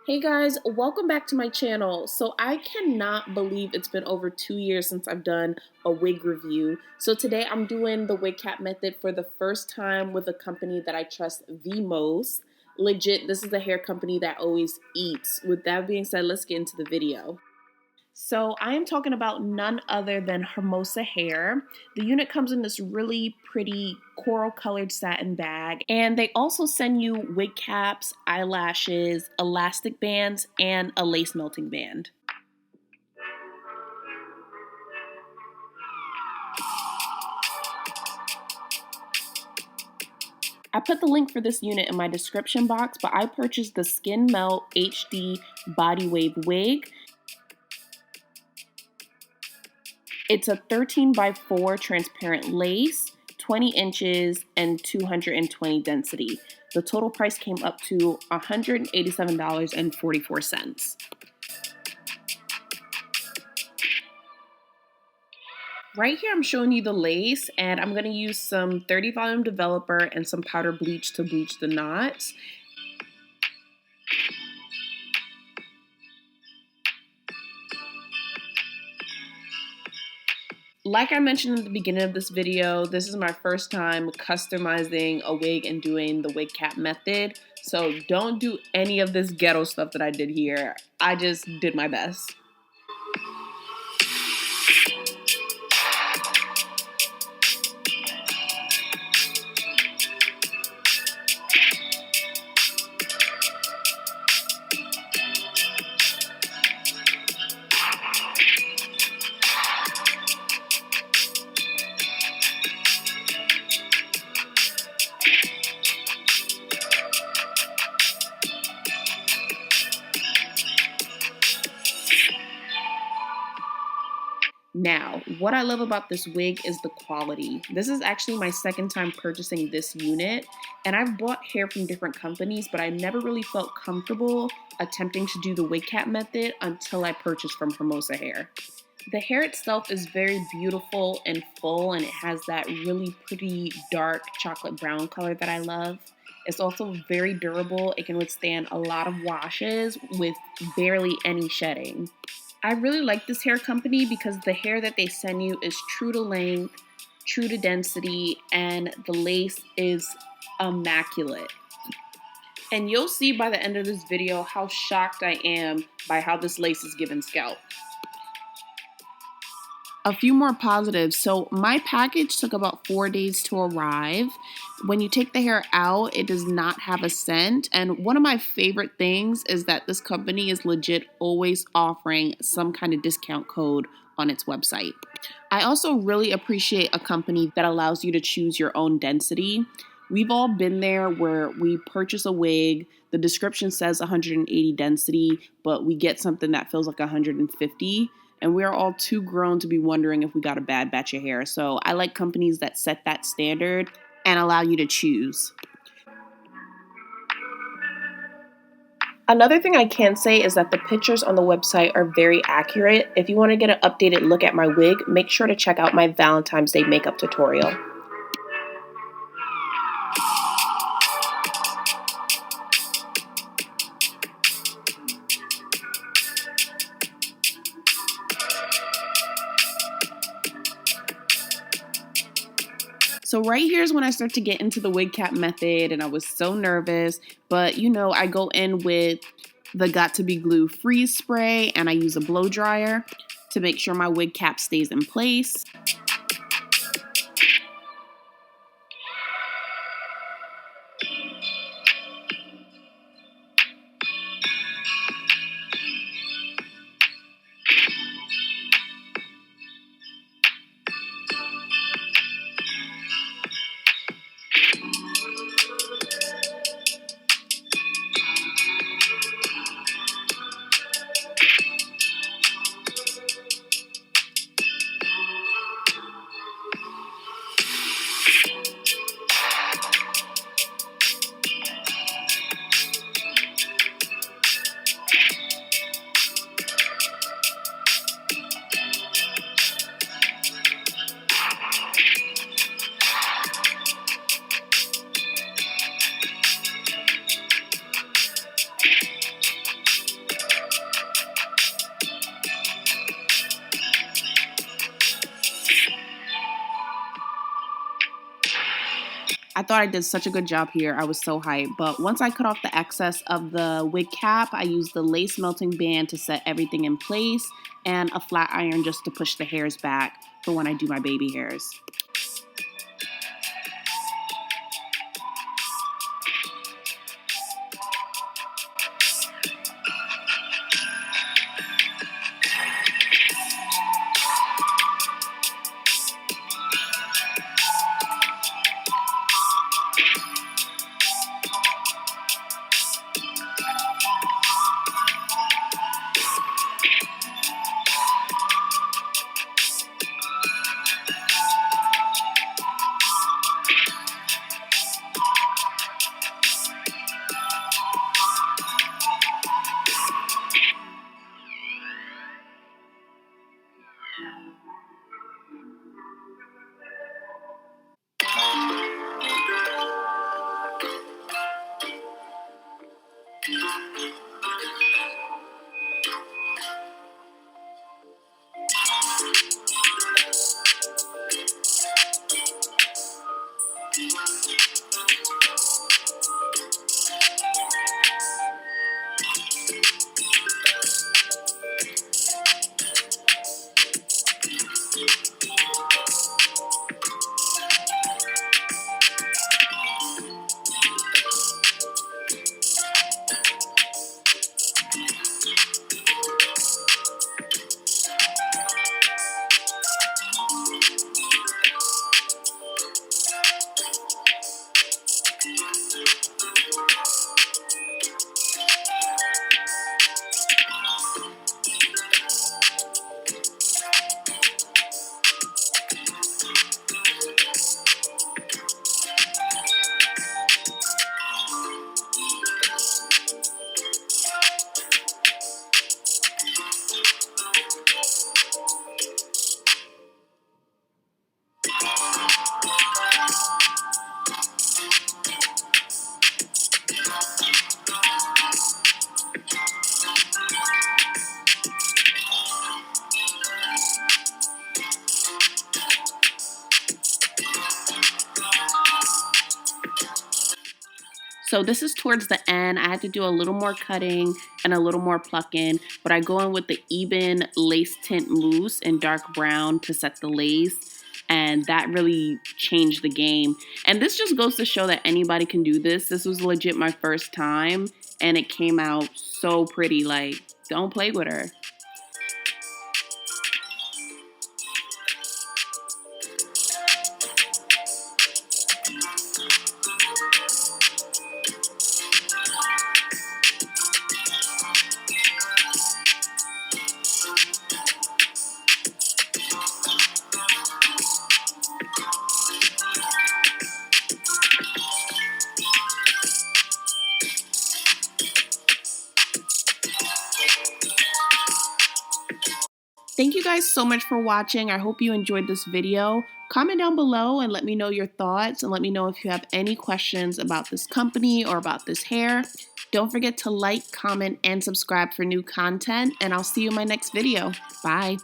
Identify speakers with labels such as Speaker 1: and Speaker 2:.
Speaker 1: Hey guys, welcome back to my channel. So I cannot believe it's been over 2 years since I've done a wig review. So today I'm doing the wig cap method for the first time with a company that I trust the most. Legit, this is a hair company that always eats. With that being said, let's get into the video. So I am talking about none other than Hermosa hair. The unit comes in this really pretty coral colored satin bag, and they also send you wig caps, eyelashes, elastic bands, and a lace melting band. I put the link for this unit in my description box, but I purchased the Skin Melt HD Body Wave wig. It's a 13 by 4 transparent lace, 20 inches, and 220 density. The total price came up to $187.44. Right here I'm showing you the lace, and I'm going to use some 30 volume developer and some powder bleach to bleach the knots. Like I mentioned at the beginning of this video, this is my first time customizing a wig and doing the wig cap method. So don't do any of this ghetto stuff that I did here. I just did my best. Now, what I love about this wig is the quality. This is actually my second time purchasing this unit, and I've bought hair from different companies, but I never really felt comfortable attempting to do the wig cap method until I purchased from Hermosa Hair. The hair itself is very beautiful and full, and it has that really pretty dark chocolate brown color that I love. It's also very durable. It can withstand a lot of washes with barely any shedding. I really like this hair company because the hair that they send you is true to length, true to density, and the lace is immaculate. And you'll see by the end of this video how shocked I am by how this lace is given scalp. A few more positives. So my package took about 4 days to arrive. When you take the hair out, it does not have a scent. And one of my favorite things is that this company is legit always offering some kind of discount code on its website. I also really appreciate a company that allows you to choose your own density. We've all been there where we purchase a wig, the description says 180 density, but we get something that feels like 150. And we're all too grown to be wondering if we got a bad batch of hair. So I like companies that set that standard and allow you to choose. Another thing I can say is that the pictures on the website are very accurate. If you want to get an updated look at my wig, make sure to check out my Valentine's Day makeup tutorial. So right here is when I start to get into the wig cap method, and I was so nervous, but you know, I go in with the Got to Be Glue freeze spray, and I use a blow dryer to make sure my wig cap stays in place. I thought I did such a good job here. I was so hyped. But once I cut off the excess of the wig cap, I used the lace melting band to set everything in place and a flat iron just to push the hairs back for when I do my baby hairs. So this is towards the end. I had to do a little more cutting and a little more plucking, but I go in with the Eben lace tint mousse in dark brown to set the lace, and that really changed the game. And this just goes to show that anybody can do this. This was legit my first time, and it came out so pretty. Like, don't play with her. Thank you guys so much for watching. I hope you enjoyed this video. Comment down below and let me know your thoughts, and let me know if you have any questions about this company or about this hair. Don't forget to like, comment, and subscribe for new content, and I'll see you in my next video. Bye.